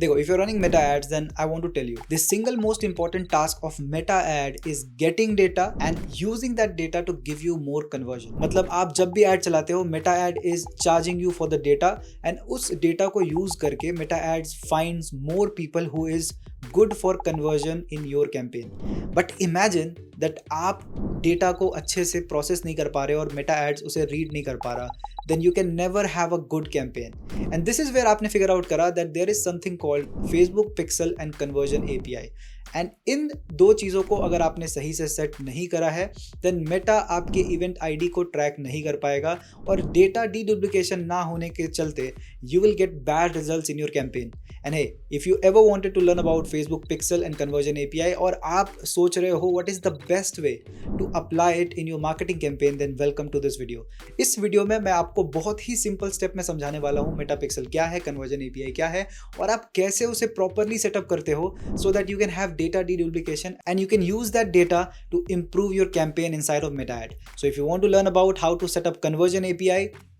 देखो, if you're running meta ads, then I want to tell you the single most important task of meta ad is getting data and using that data to give you more conversion. मतलब आप जब भी ad चलाते हो, meta ad is charging you for the data and उस data को use करके meta ads finds more people who is good for conversion in your campaign. But imagine that आप डेटा को अच्छे से प्रोसेस नहीं कर पा रहे और मेटा एड्स उसे रीड नहीं कर पा रहा, then you can never have a good campaign. And this is where आपने figure out करा that there is something called Facebook Pixel and Conversion API. And in दो चीज़ों को अगर आपने सही से सेट नहीं करा है, देन मेटा आपके इवेंट आईडी को ट्रैक नहीं कर पाएगा और डेटा डीडुप्लिकेशन ना होने के चलते you will get bad results in your campaign. And hey, if you ever wanted to learn about Facebook pixel and conversion API और आप सोच रहे हो what is the best way to apply it in your marketing campaign, then welcome to this video. इस video में मैं आपको बहुत ही सिंपल स्टेप में समझाने वाला हूँ मेटा पिक्सल क्या है, कन्वर्जन एपीआई क्या है और आप कैसे उसे प्रॉपरली सेटअप करते हो so that you can have data deduplication and you can use that data to improve your campaign inside of meta ad. So if you want to learn about how to set up conversion API,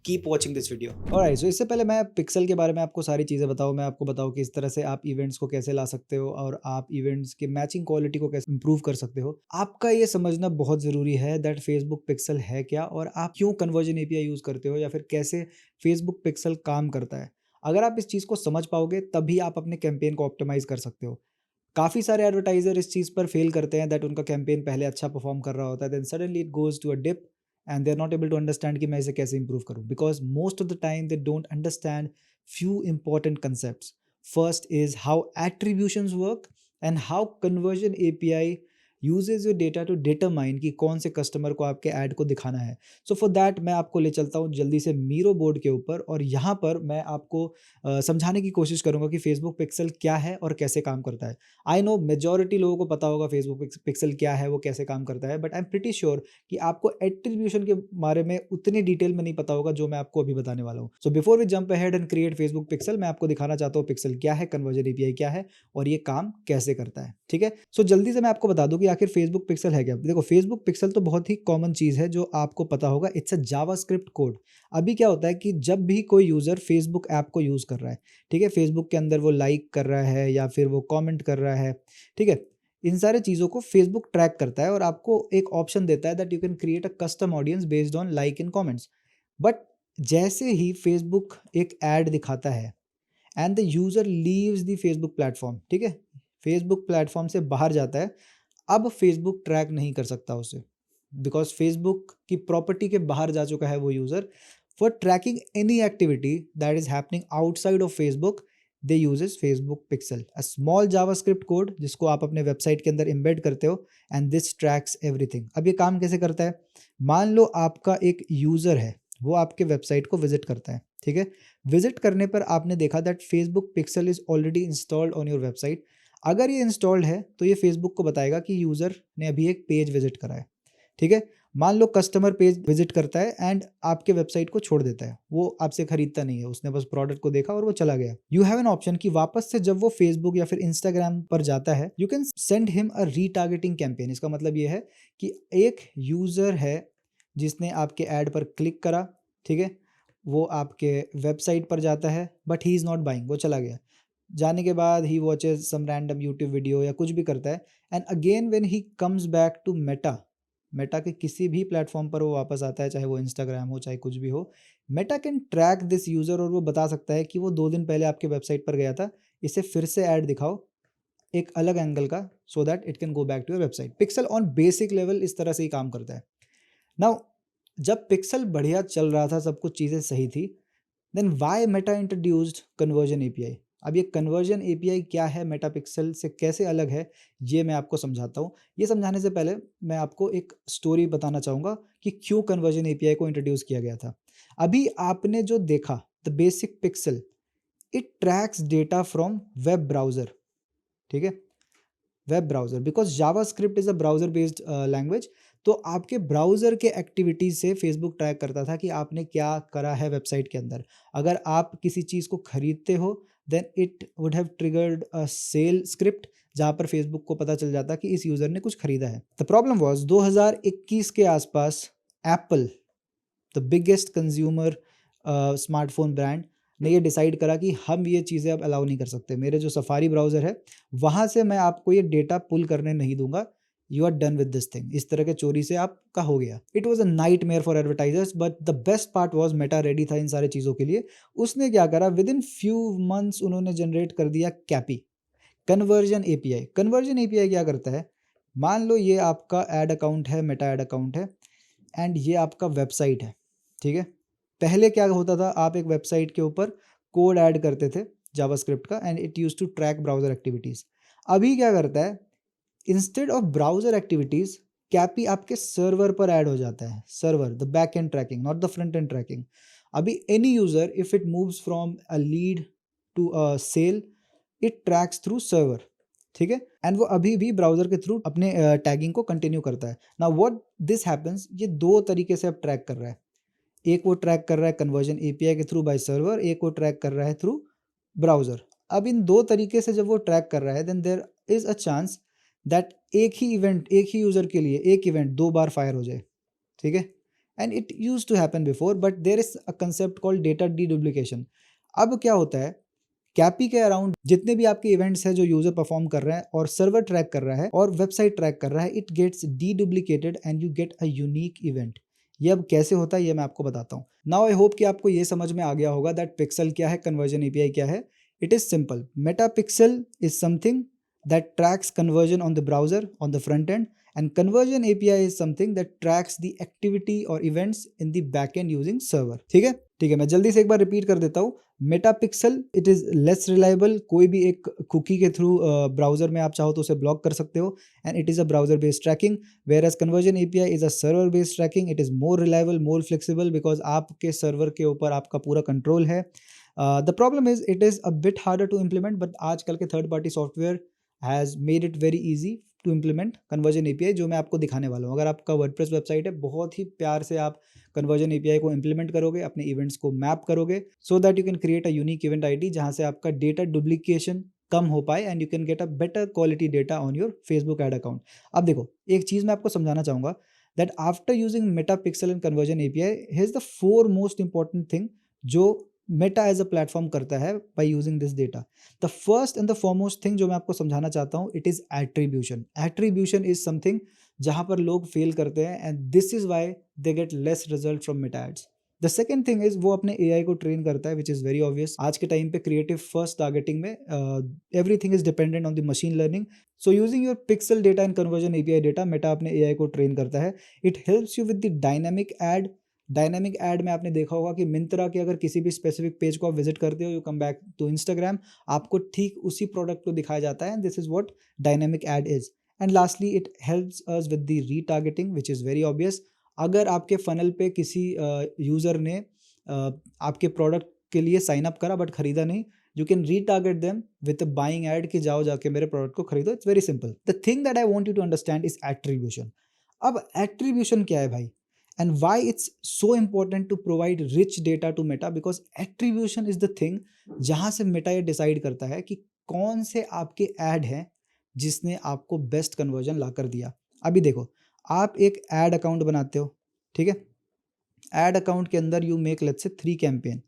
keep watching this video. Alright, so इससे पहले मैं pixel के बारे में आपको सारी चीज़ें बताऊँ. मैं आपको बताऊँ कि इस तरह से आप इवेंट्स को कैसे ला सकते हो और आप इवेंट्स के मैचिंग क्वालिटी को कैसे इंप्रूव कर सकते हो. आपका ये समझना बहुत ज़रूरी है दैट फेसबुक पिक्सल है क्या और आप क्यों कन्वर्जन एपीआई यूज़ करते हो या फिर कैसे फेसबुक पिक्सल काम करता है. अगर आप इस चीज़ को समझ पाओगे तभी आप अपने कैंपेन को ऑप्टिमाइज़ कर सकते हो. काफ़ी सारे एडवर्टाइजर इस चीज़ पर फेल करते हैं दैट उनका कैंपेन पहले अच्छा परफॉर्म कर रहा होता है, then suddenly it goes to a dip and they are not able to understand कि मैं इसे कैसे इंप्रूव करूं, because most of the time they don't understand few important concepts. First is how attributions work and how conversion API uses your data to determine कि कौन से customer को आपके ऐड को दिखाना है. सो फॉर दैट मैं आपको ले चलता हूँ जल्दी से मीरो बोर्ड के ऊपर और यहाँ पर मैं आपको समझाने की कोशिश करूँगा कि फेसबुक पिक्सल क्या है और कैसे काम करता है. आई नो मेजॉरिटी लोगों को पता होगा फेसबुक पिक्सल क्या है, वो कैसे काम करता है, but I am pretty sure कि आपको एट्रीब्यूशन के बारे में उतनी डिटेल में नहीं पता होगा जो मैं आपको अभी बताने वाला हूँ. So before we jump ahead and create Facebook pixel, मैं आपको दिखाना चाहता हूँ पिक्सल क्या है, कन्वर्जन एपीआई क्या है और ये काम कैसे करता है. ठीक है, सो जल्दी से मैं आपको बता दूं कि आखिर फेसबुक पिक्सल है क्या. देखो, फेसबुक पिक्सल तो बहुत ही कॉमन चीज़ है जो आपको पता होगा. It's a JavaScript code. अभी क्या होता है कि जब भी कोई यूज़र फेसबुक ऐप को यूज़ कर रहा है, ठीक है, फेसबुक के अंदर वो लाइक कर रहा है या फिर वो कमेंट कर रहा है, ठीक है, इन सारे चीज़ों को फेसबुक ट्रैक करता है और आपको एक ऑप्शन देता है that you can create a custom audience based on like and comments. But जैसे ही फेसबुक एक ऐड दिखाता है and the user leaves the Facebook platform, ठीक है, फेसबुक प्लेटफॉर्म से बाहर जाता है, अब फेसबुक ट्रैक नहीं कर सकता उसे, बिकॉज फेसबुक की प्रॉपर्टी के बाहर जा चुका है वो user. For tracking any activity that is happening outside of Facebook, they uses Facebook pixel, a small JavaScript code जिसको आप अपने वेबसाइट के अंदर एम्बेड करते हो एंड दिस ट्रैक्स एवरीथिंग. अब ये काम कैसे करता है. मान लो आपका एक यूज़र है, वो आपके वेबसाइट को विजिट करता है, ठीक है, विजिट करने पर आपने देखा that Facebook pixel is already installed on your website. अगर ये इंस्टॉल्ड है तो ये फेसबुक को बताएगा कि यूज़र ने अभी एक पेज विजिट करा है, ठीक है. मान लो कस्टमर पेज विजिट करता है एंड आपके वेबसाइट को छोड़ देता है, वो आपसे खरीदता नहीं है, उसने बस प्रोडक्ट को देखा और वो चला गया. यू हैव एन ऑप्शन कि वापस से जब वो फेसबुक या फिर इंस्टाग्राम पर जाता है, you can send him a retargeting campaign. इसका मतलब ये है कि एक यूज़र है जिसने आपके ऐड पर क्लिक करा, ठीक है, वो आपके वेबसाइट पर जाता है but he is not buying, वो चला गया. जाने के बाद ही watches some random YouTube video या कुछ भी करता है and again when he comes back to Meta के किसी भी प्लेटफॉर्म पर वो वापस आता है, चाहे वो इंस्टाग्राम हो चाहे कुछ भी हो, Meta can track this user और वो बता सकता है कि वो 2 दिन पहले आपके वेबसाइट पर गया था, इसे फिर से ऐड दिखाओ एक अलग एंगल का so that it can go back to your website. Pixel on basic level इस तरह से ही काम करता है. नाउ जब पिक्सल बढ़िया चल रहा था, सब कुछ चीज़ें सही थी, then why Meta introduced conversion API. अब ये कन्वर्जन एपीआई क्या है, मेटा पिक्सल से कैसे अलग है, ये मैं आपको समझाता हूँ. ये समझाने से पहले मैं आपको एक स्टोरी बताना चाहूँगा कि क्यों कन्वर्जन एपीआई को इंट्रोड्यूस किया गया था. अभी आपने जो देखा the basic pixel, it tracks data from web browser, ठीक है, web browser, because JavaScript is a browser based language. तो आपके ब्राउज़र के एक्टिविटीज़ से फेसबुक ट्रैक करता था कि आपने क्या करा है वेबसाइट के अंदर. अगर आप किसी चीज़ को खरीदते हो then it would have triggered a sale script जहाँ पर फेसबुक को पता चल जाता कि इस यूज़र ने कुछ खरीदा है. द प्रॉब्लम वॉज 2021 के आसपास Apple, the biggest consumer smartphone brand, ने ये डिसाइड करा कि हम ये चीज़ें अब अलाउ नहीं कर सकते, मेरे जो सफारी ब्राउज़र है वहाँ से मैं आपको ये डेटा पुल करने नहीं दूंगा, you are done with this thing. इस तरह के चोरी से आपका हो गया। It was a nightmare for advertisers, but the best part was Meta ready था इन सारी चीज़ों के लिए। उसने क्या करा, विद इन फ्यू मंथ्स उन्होंने जनरेट कर दिया CAPI, conversion API. Conversion API क्या करता है, मान लो ये आपका एड अकाउंट है, मेटा एड अकाउंट है, एंड ये आपका वेबसाइट है, ठीक है। पहले क्या होता था, आप एक वेबसाइट के ऊपर कोड ऐड करते थे जावास्क्रिप्ट का, and it use to track browser activities. अभी क्या करता है, instead of browser activities, CAPI आपके सर्वर पर ऐड हो जाता है। Server, the back end tracking, not the front end tracking. अभी any user if it moves from a lead to a sale, it tracks through server, ठीक है। And वो अभी भी ब्राउजर के थ्रू अपने टैगिंग को कंटिन्यू करता है। नाउ व्हाट दिस हैपेंस, ये दो तरीके से अब ट्रैक कर रहा है। एक वो ट्रैक कर रहा है कन्वर्जन एपीआई के थ्रू बाय सर्वर, एक वो ट्रैक कर रहा है थ्रू ब्राउजर। अब इन दो तरीके से जब वो ट्रैक कर रहा है, then there is a chance that एक ही इवेंट, एक ही यूजर के लिए एक इवेंट दो बार फायर हो जाए, ठीक है। And it use to happen before, but there is a concept called data deduplication. अब क्या होता है, कैपी के अराउंड जितने भी आपके इवेंट्स हैं जो यूजर परफॉर्म कर रहा है और सर्वर ट्रैक कर रहा है और वेबसाइट ट्रैक कर रहा है, it gets deduplicated and you get a unique event. ये अब कैसे होता है ये मैं आपको बताता हूँ। नाउ आई होप कि आपको ये समझ में आ गया होगा दैट पिक्सल क्या है, कन्वर्जन एपीआई क्या है। It is simple, Meta pixel is something that tracks conversion on the browser on the front end, and conversion API is something that tracks the activity or events in the backend using server। ठीक है, ठीक है, मैं जल्दी से एक बार repeat कर देता हूँ। Meta pixel it is less reliable, कोई भी एक कुकी के थ्रू ब्राउजर में आप चाहो तो उसे ब्लॉक कर सकते हो, and it is a browser based tracking. Whereas conversion API is a server based tracking, it is more reliable, more flexible, because आपके सर्वर के ऊपर आपका पूरा कंट्रोल है। The problem is it is a bit harder to implement, but आजकल के third party software has made it very easy to implement conversion API, जो मैं आपको दिखाने वाला हूँ। अगर आपका वर्डप्रेस वेबसाइट है, बहुत ही प्यार से आप कन्वर्जन एपीआई को इम्प्लीमेंट करोगे, अपने इवेंट्स को मैप करोगे, so that you can create a unique event ID जहाँ से आपका डेटा डुप्लीकेशन कम हो पाए and you can get a better quality data on your Facebook ad account. अब देखो, एक चीज़ मैं आपको समझाना चाहूँगा that after using Meta pixel and conversion API, his the four most important thing जो मेटा एज अ प्लेटफॉर्म करता है by using this data. The first and the foremost thing जो मैं आपको समझाना चाहता हूँ, it is attribution. Attribution is something जहां पर लोग फेल करते हैं, and this is why they get less result from Meta ads. The second thing is वो अपने एआई को ट्रेन करता है, विच इज वेरी ऑब्वियस। आज के टाइम पे क्रिएटिव फर्स्ट टारगेटिंग में everything is dependent on the machine learning. So using your pixel data and conversion API data, Meta अपने एआई को ट्रेन करता है। It helps you with the dynamic ad. Dynamic ad में आपने देखा होगा कि मिंत्रा के अगर किसी भी स्पेसिफिक पेज को आप विजिट करते हो, you come back to Instagram, आपको ठीक उसी प्रोडक्ट को दिखाया जाता है, and this is what dynamic ad is. And lastly it helps us with the retargeting, which is very obvious. अगर आपके फनल पे किसी यूज़र ने आपके प्रोडक्ट के लिए साइन अप करा बट खरीदा नहीं, you can retarget them with buying ad कि जाओ जाके मेरे प्रोडक्ट को खरीदो। It's very simple. The thing that I want you to understand is attribution. अब एट्रीब्यूशन क्या है भाई, and why it's so important to provide rich data to Meta, because attribution is the thing जहाँ से Meta ये decide करता है कि कौन से आपके ऐड हैं जिसने आपको बेस्ट कन्वर्जन ला कर दिया। अभी देखो, आप एक ऐड अकाउंट बनाते हो, ठीक है। ऐड अकाउंट के अंदर you make let's say 3 campaign,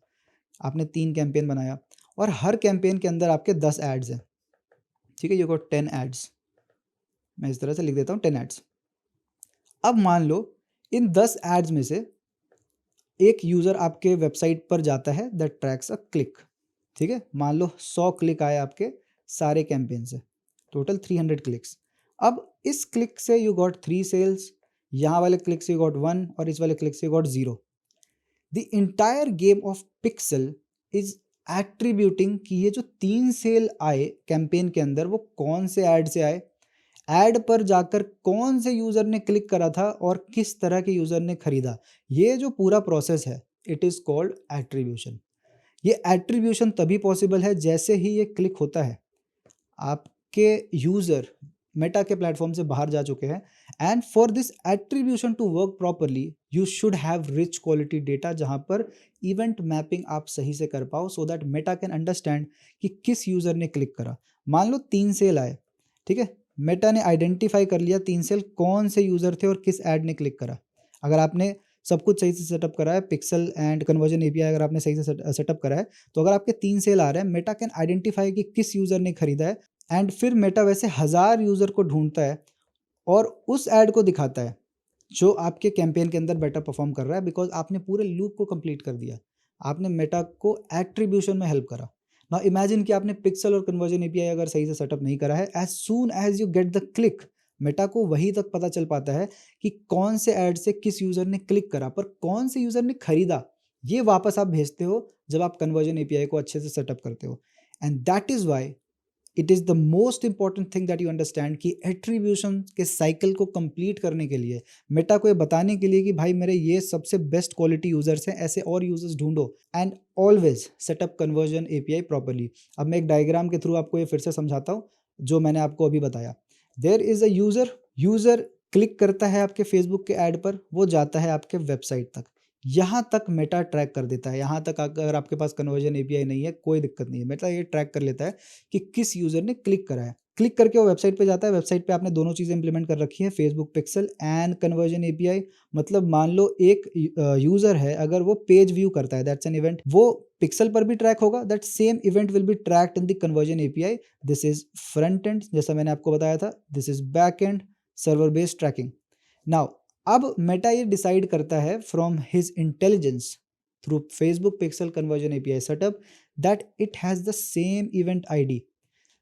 आपने 3 कैंपेन बनाया और हर कैंपेन के अंदर आपके 10 एड्स हैं, ठीक है। यू गॉट 10 एड्स, मैं इस तरह से लिख देता हूँ 10 एड्स। अब मान लो इन 10 एड्स में से एक यूज़र आपके वेबसाइट पर जाता है दैट ट्रैक्स अ क्लिक, ठीक है। मान लो 100 क्लिक आए आपके सारे कैंपेन से, टोटल 300 क्लिक्स। अब इस क्लिक से यू गॉट 3 सेल्स, यहाँ वाले क्लिक से यू गॉट 1 और इस वाले क्लिक से you got 0। The entire game of pixel is attributing कि ये जो 3 सेल आए कैंपेन के अंदर वो कौन से ऐड से आए, ऐड पर जाकर कौन से यूज़र ने क्लिक करा था और किस तरह के यूज़र ने खरीदा। ये जो पूरा प्रोसेस है, इट इज़ कॉल्ड एट्रीब्यूशन। ये एट्रीब्यूशन तभी पॉसिबल है जैसे ही ये क्लिक होता है, आपके यूज़र मेटा के प्लेटफॉर्म से बाहर जा चुके हैं, and for this attribution to work properly you should have rich quality data जहाँ पर इवेंट मैपिंग आप सही से कर पाओ, so that Meta can understand कि किस यूज़र ने क्लिक करा। मान लो 3 सेल आए, ठीक है। मेटा ने आइडेंटिफाई कर लिया 3 सेल कौन से यूज़र थे और किस ऐड ने क्लिक करा। अगर आपने सब कुछ सही से सेटअप करा है, पिक्सल एंड कन्वर्जन एपीआई अगर आपने सही से सेटअप करा है, तो अगर आपके 3 सेल आ रहे हैं, मेटा कैन आइडेंटिफाई कि किस यूजर ने खरीदा है, एंड फिर मेटा वैसे 1000 यूजर को ढूंढता है और उस एड को दिखाता है जो आपके कैंपेन के अंदर बेटर परफॉर्म कर रहा है, बिकॉज आपने पूरे लूप को कंप्लीट कर दिया, आपने मेटा को एट्रीब्यूशन में हेल्प करा। नाउ इमेजिन कि आपने पिक्सल और कन्वर्जन एपीआई अगर सही से सेटअप नहीं करा है, as soon as you get the click, Meta को वही तक पता चल पाता है कि कौन से ऐड से किस यूजर ने क्लिक करा, पर कौन से यूजर ने खरीदा, ये वापस आप भेजते हो जब आप कन्वर्जन एपीआई को अच्छे से सेटअप करते हो। And that is why it is the most important thing that you understand कि एट्रीब्यूशन के साइकिल को कंप्लीट करने के लिए, मेटा को ये बताने के लिए कि भाई मेरे ये सबसे बेस्ट क्वालिटी यूजर्स हैं, ऐसे और यूजर्स ढूंढो, and always setup conversion API properly. अब मैं एक डायग्राम के थ्रू आपको ये फिर से समझाता हूँ जो मैंने आपको अभी बताया। There is a user click करता है आपके फेसबुक के ऐड पर, वो जाता है आपके वेबसाइट तक, यहाँ तक मेटा ट्रैक कर देता है। यहाँ तक अगर आपके पास कन्वर्जन एपीआई नहीं है कोई दिक्कत नहीं है, मेटा ये ट्रैक कर लेता है कि किस यूजर ने क्लिक करा है। क्लिक करके वो वेबसाइट पे जाता है, वेबसाइट पे आपने दोनों चीज़ें इंप्लीमेंट कर रखी है, Facebook pixel and conversion API. मतलब मान लो एक यूजर है, अगर वो पेज व्यू करता है, दैट्स एन इवेंट, वो पिक्सल पर भी ट्रैक होगा, that same event will be tracked in the conversion API. This is front end, जैसा मैंने आपको बताया था, this is back end server based tracking. Now अब मेटा ये डिसाइड करता है from his intelligence through Facebook pixel conversion API setup that it has the same event ID.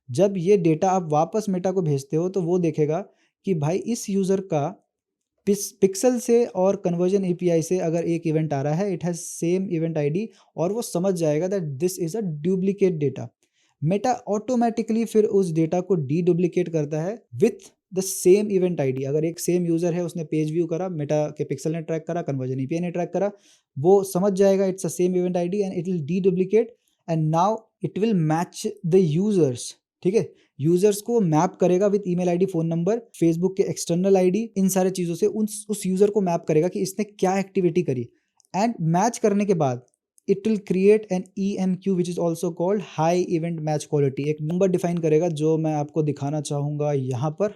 जब ये डेटा आप वापस मेटा को भेजते हो तो वो देखेगा कि भाई इस यूज़र का पिक्सल से और कन्वर्जन एपीआई से अगर एक इवेंट आ रहा है, it has same event ID, और वो समझ जाएगा that this is a duplicate data. Meta automatically फिर उस डेटा को डी डुप्लीकेट करता है with the same event ID. अगर एक सेम यूजर है, उसने पेज व्यू करा, मेटा के पिक्सल ने ट्रैक करा, कन्वर्जन एपीआई ने ट्रैक करा, वो समझ जाएगा it's a same event ID and it will D duplicate, and now it will match the users. ठीक है, यूजर्स को मैप करेगा with email ID, phone number, Facebook के एक्सटर्नल आईडी, इन सारे चीज़ों से उस यूजर को मैप करेगा कि इसने क्या एक्टिविटी करी, एंड मैच करने के बाद it will create an EMQ which is also called high event match quality। एक नंबर डिफाइन करेगा जो मैं आपको दिखाना चाहूँगा यहाँ पर।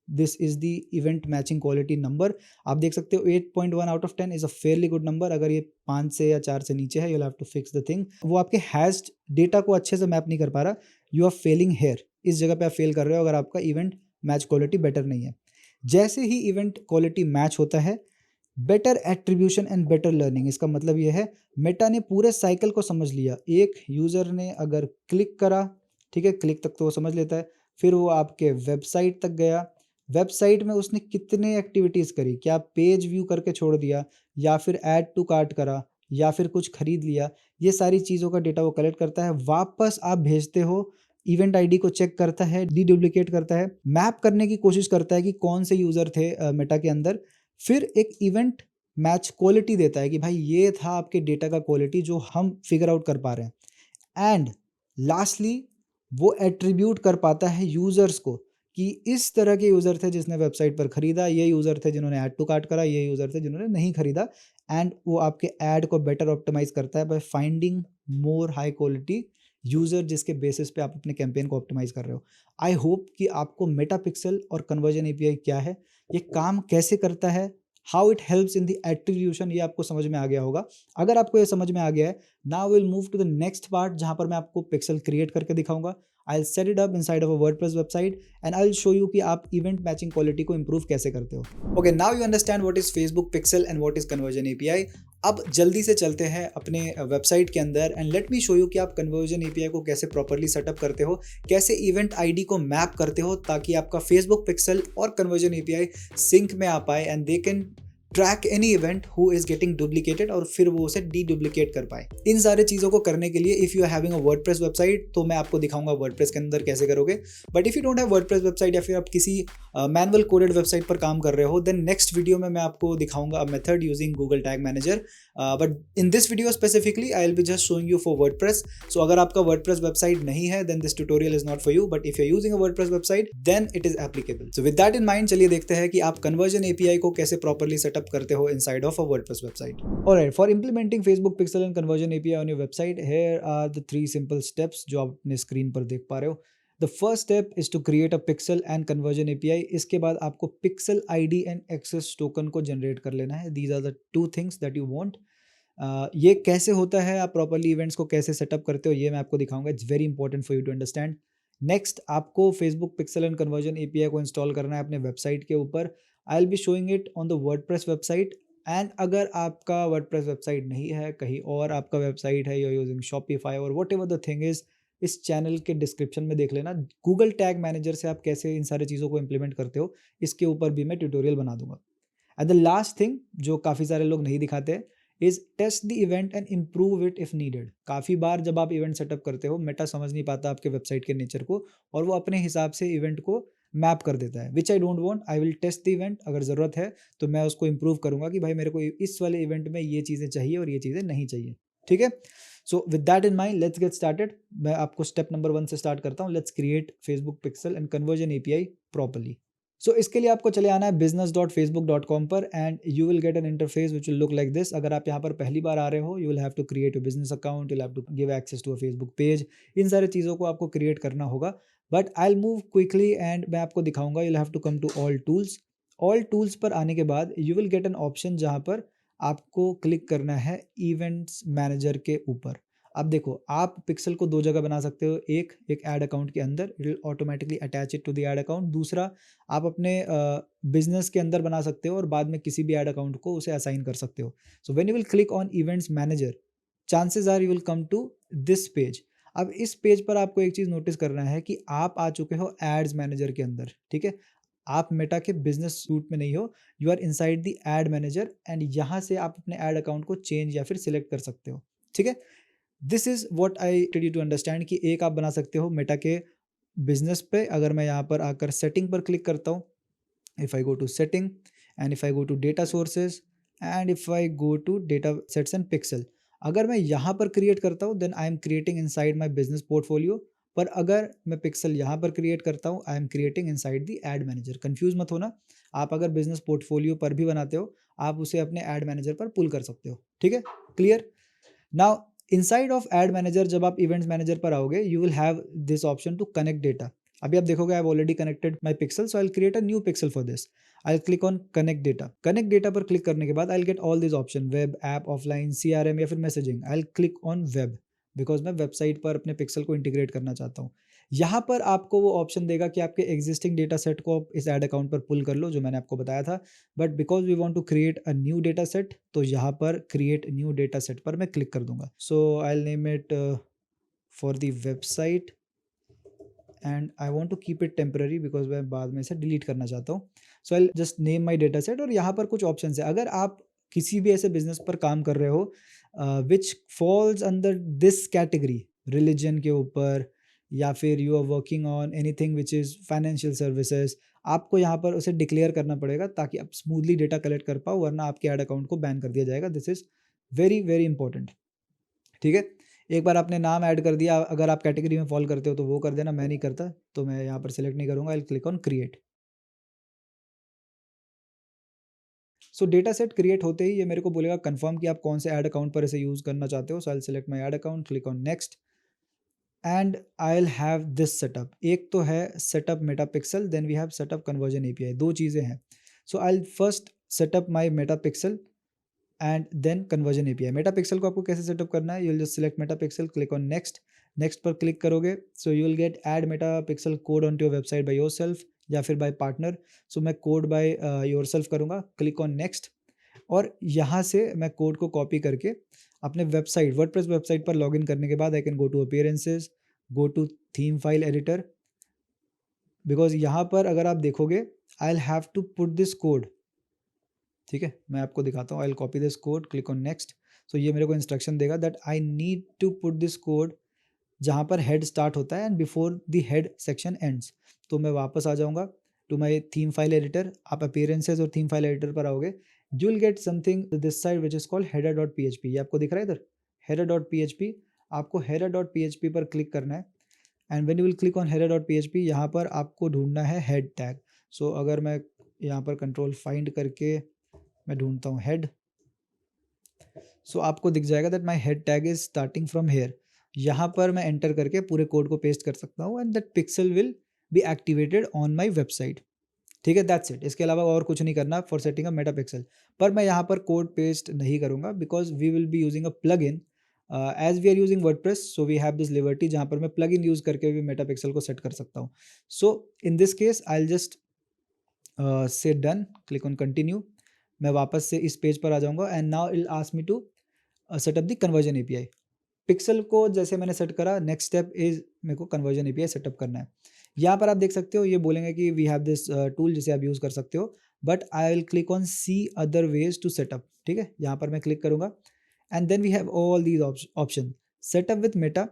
This is the event matching quality number. आप देख सकते हो 8.1 out of 10 is a fairly good number. अगर ये 5 से या 4 से नीचे है, you have to fix the thing. वो आपके हैश्ड डेटा को अच्छे से मैप नहीं कर पा रहा, यू आर फेलिंग हेयर, इस जगह पे आप फेल कर रहे हो अगर आपका इवेंट मैच क्वालिटी बेटर नहीं है। जैसे ही इवेंट क्वालिटी मैच होता है, better attribution and better learning, इसका मतलब ये है मेटा ने पूरे साइकिल को समझ लिया। एक यूज़र ने अगर क्लिक करा, ठीक है, क्लिक तक तो वो समझ लेता है, फिर वो आपके वेबसाइट तक गया, वेबसाइट में उसने कितने एक्टिविटीज़ करी, क्या पेज व्यू करके छोड़ दिया, या फिर ऐड टू कार्ट करा, या फिर कुछ खरीद लिया, ये सारी चीज़ों का डेटा वो कलेक्ट करता है, वापस आप भेजते हो, इवेंट आईडी को चेक करता है, डी डुप्लीकेट करता है, मैप करने की कोशिश करता है कि कौन से यूज़र थे मेटा के अंदर, फिर एक इवेंट मैच क्वालिटी देता है कि भाई ये था आपके डेटा का क्वालिटी जो हम फिगर आउट कर पा रहे हैं। एंड लास्टली वो एट्रीब्यूट कर पाता है यूजर्स को कि इस तरह के यूजर थे जिसने वेबसाइट पर खरीदा, ये यूजर थे जिन्होंने ऐड टू कार्ट करा, ये यूजर थे जिन्होंने नहीं खरीदा, एंड वो आपके ऐड को बेटर ऑप्टिमाइज करता है by finding more high quality user, जिसके बेसिस पे आप अपने कैंपेन को ऑप्टिमाइज कर रहे हो। आई होप कि आपको मेटा पिक्सल और कन्वर्जन एपीआई क्या है, ये काम कैसे करता है, how it helps in the attribution, ये आपको समझ में आ गया होगा। अगर आपको ये समझ में आ गया है, now will move to the next part जहां पर मैं आपको पिक्सल क्रिएट करके दिखाऊंगा। I'll set it up inside of a WordPress website and I'll show you कि आप इवेंट मैचिंग क्वालिटी को इंप्रूव कैसे करते हो। Okay, now you understand what is Facebook Pixel and what is Conversion API। अब जल्दी से चलते हैं अपने वेबसाइट के अंदर and let me show you कि आप कन्वर्जन एपीआई को कैसे प्रॉपरली सेटअप करते हो, कैसे इवेंट आईडी को मैप करते हो ताकि आपका फेसबुक पिक्सल और कन्वर्जन एपीआई सिंक में आ पाए and they can track any event who is getting duplicated और फिर वो उसे डी डुप्लीकेट कर पाए। इन सारे चीज़ों को करने के लिए if you are having a WordPress website तो मैं आपको दिखाऊंगा वर्डप्रेस के अंदर कैसे करोगे। But if you don't have WordPress website या फिर आप किसी मैनुअल कोडेड वेबसाइट पर काम कर रहे हो, देन नेक्स्ट वीडियो में मैं आपको दिखाऊंगा a method using Google tag manager. But in this video specifically I will be just showing you for WordPress. So अगर आपका वर्डप्रेस वेबसाइट नहीं है then this tutorial is not for you, but if you are using a WordPress website then it is applicable. So with that in mind चलिए देखते हैं कि आप conversion API को कैसे प्रॉपरली सेटअप करते हो inside of a WordPress website। Alright, for implementing Facebook Pixel and Conversion API on your website, here are the 3 simple steps जो आप अपने स्क्रीन पर देख पा रहे हो। The first step is to create a pixel and conversion API. इसके बाद आपको pixel ID and access token को जनरेट कर लेना है। These are the two things that you want. ये कैसे होता है, आप प्रॉपर्ली इवेंट्स को कैसे सेटअप करते हो, ये मैं आपको दिखाऊंगा। It's very important for you to understand. Next, आपको Facebook pixel and conversion API को इंस्टॉल करना है अपने वेबसाइट के ऊपर। I will be showing it on the WordPress website. And अगर आपका वर्डप्रेस वेबसाइट नहीं है, कहीं और आपका वेबसाइट है, यू आर यूजिंग शॉपिफाई और what ever the thing is, इस चैनल के डिस्क्रिप्शन में देख लेना। गूगल टैग मैनेजर से आप कैसे इन सारी चीज़ों को इंप्लीमेंट करते हो, इसके ऊपर भी मैं ट्यूटोरियल बना दूंगा। एंड द लास्ट थिंग जो काफ़ी सारे लोग नहीं दिखाते is test the event and improve it if needed. काफ़ी बार जब आप इवेंट सेटअप करते हो, मेटा समझ नहीं पाता आपके वेबसाइट के नेचर को और वो अपने हिसाब से इवेंट को मैप कर देता है, which I don't want. I will test the event, अगर ज़रूरत है तो मैं उसको इम्प्रूव करूंगा कि भाई मेरे को इस वाले इवेंट में ये चीज़ें चाहिए और ये चीज़ें नहीं चाहिए। ठीक है, so with that in mind let's get started. मैं आपको स्टेप नंबर 1 से स्टार्ट करता हूँ। Let's create Facebook pixel and conversion API properly. So इसके लिए आपको चले आना है business.facebook.com पर and you will get an interface which will look like this. अगर आप यहाँ पर पहली बार आ रहे हो, you will have to create your business account, you will have to give access to a Facebook page. इन सारी चीज़ों को आपको क्रिएट करना होगा, but I will move quickly and मैं आपको दिखाऊंगा। You will have to come to all tools. All tools पर आने के बाद you will get an option जहाँ पर आपको क्लिक करना है इवेंट्स मैनेजर के ऊपर। अब देखो, आप पिक्सल को दो जगह बना सकते हो। एक ऐड अकाउंट के अंदर, it will automatically attach it to the ad account. दूसरा, आप अपने बिजनेस के अंदर बना सकते हो और बाद में किसी भी ऐड अकाउंट को उसे असाइन कर सकते हो। So when you will click on events manager, chances are you will come to this page. अब इस पेज पर आपको एक चीज़ नोटिस करना है कि आप आ चुके हो एड्स मैनेजर के अंदर। ठीक है, आप मेटा के बिजनेस सूट में नहीं हो, you are inside the ad manager and यहाँ से आप अपने एड अकाउंट को चेंज या फिर सिलेक्ट कर सकते हो। ठीक है, this is what I tell you to understand कि एक आप बना सकते हो मेटा के बिजनेस पे। अगर मैं यहाँ पर आकर सेटिंग पर क्लिक करता हूँ, if I go to setting and if I go to data sources and if I go to data sets and pixel, अगर मैं यहाँ पर क्रिएट करता हूँ then I am creating inside my business portfolio। पर अगर मैं पिक्सल यहाँ पर क्रिएट करता हूँ, I am creating inside the ad manager. Confuse मत होना, आप अगर बिजनेस पोर्टफोलियो पर भी बनाते हो, आप उसे अपने एड मैनेजर पर पुल कर सकते हो। ठीक है, clear. Now inside of ad manager जब आप इवेंट्स मैनेजर पर आओगे, you will have this option to connect data. अभी आप देखोगे I have already connected my pixel, so I will create a new pixel for this. I will click on connect data. Connect data पर click करने के बाद I will get all this option, web, app, offline, CRM या फिर messaging. I will click on web because मैं website पर अपने pixel को इंटीग्रेट करना चाहता हूँ। यहाँ पर आपको वो ऑप्शन देगा कि आपके एग्जिस्टिंग डेटा सेट को आप इस एड अकाउंट पर पुल कर लो, जो मैंने आपको बताया था। But because we want to create a new data set, तो यहाँ पर क्रिएट न्यू डेटा सेट पर मैं क्लिक कर दूंगा। So I will name it for the website and I want to keep it temporary because मैं बाद में इसे डिलीट करना चाहता हूँ। So I just name my data set और यहाँ पर कुछ ऑप्शन है। अगर आप किसी भी ऐसे बिजनेस पर काम कर रहे हो which falls under this category, religion के ऊपर, या फिर you are working on anything which is financial services, आपको यहाँ पर उसे डिक्लेयर करना पड़ेगा ताकि आप स्मूथली डेटा कलेक्ट कर पाओ, वरना आपके एड अकाउंट को बैन कर दिया जाएगा। This is very very important. ठीक है, एक बार आपने नाम ऐड कर दिया, अगर आप कैटेगरी में फॉल करते हो तो वो कर देना, मैं नहीं करता तो मैं यहाँ पर सिलेक्ट नहीं करूँगा। I click on create. So data set create होते ही ये मेरे को बोलेगा कंफर्म कि आप कौन से ऐड अकाउंट पर इसे यूज़ करना चाहते हो। So I select my ad account, click on next and I will have this setup. एक तो है setup Meta pixel, then we have setup conversion API, दो चीज़ें हैं। So I will first setup my Meta pixel and then conversion API. Meta pixel को आपको कैसे setup करना है, you will just select Meta pixel, click on next. Next पर click करोगे, so you will gate add Meta pixel code on to your website by yourself या फिर by partner. So मैं कोड बाय योरसेल्फ करूँगा, click on next. और यहाँ से मैं कोड को कॉपी करके अपने वेबसाइट, वर्डप्रेस वेबसाइट पर लॉगिन करने के बाद I can go to appearances, go to theme file editor, because यहाँ पर अगर आप देखोगे I will have to put this code. ठीक है, मैं आपको दिखाता हूँ। I will copy this code, click on next. So ये मेरे को इंस्ट्रक्शन देगा that I need to put this code जहाँ पर हेड स्टार्ट होता है and before the head section ends. तो मैं वापस आ जाऊँगा to my theme file editor. आप अपीयरेंसेज और थीम फाइल एडिटर पर आओगे, you will get something this side which is called header dot P H P. ये आपको दिख रहा है इधर, header dot P H P. आपको header dot P H P पर क्लिक करना है and when you will click on header dot P H P, यहाँ पर आपको ढूंढना है हेड टैग। सो अगर मैं यहाँ पर कंट्रोल फाइंड करके मैं ढूंढता हूँ हेड, सो आपको दिख जाएगा that my head tag is starting from here. यहाँ पर मैं एंटर करके पूरे कोड को पेस्ट कर सकता हूँ and that pixel will be activated on my website. ठीक है, दैट्स इट। इसके अलावा और कुछ नहीं करना for setting a Meta pixel. पर मैं यहाँ पर कोड पेस्ट नहीं करूँगा because we will be using a plugin as we are using WordPress, so we have this liberty जहाँ पर मैं प्लग इन यूज़ करके भी मेटा पिक्सल को सेट कर सकता हूँ। So in this case I will just say done, click on continue. मैं वापस से इस पेज पर आ जाऊँगा and now it ask me to setup the conversion API. Pixel को जैसे मैंने सेट करा, नेक्स्ट स्टेप इज मेरे को कन्वर्जन एपीआई सेटअप करना है। यहाँ पर आप देख सकते हो ये बोलेंगे कि वी हैव दिस टूल जिसे आप यूज़ कर सकते हो, but I will click on see other ways to setup. ठीक है, यहाँ पर मैं क्लिक करूँगा and then we have all these option, setup with Meta,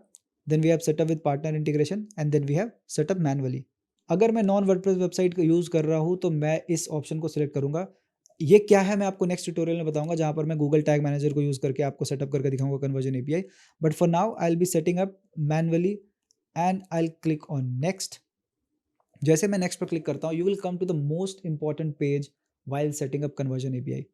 then we have setup with partner integration and then we have setup manually. अगर मैं non WordPress website का use कर रहा हूँ तो मैं इस ऑप्शन को सिलेक्ट करूँगा। ये क्या है मैं आपको नेक्स्ट ट्यूटोरियल में बताऊंगा, जहाँ पर मैं गूगल टैग मैनेजर को यूज़ करके आपको सेटअप करके दिखाऊंगा conversion API. But for now I will be setting up manually and I will click on next. जैसे मैं नेक्स्ट पर क्लिक करता हूँ, you will come to the most important page while setting up conversion API.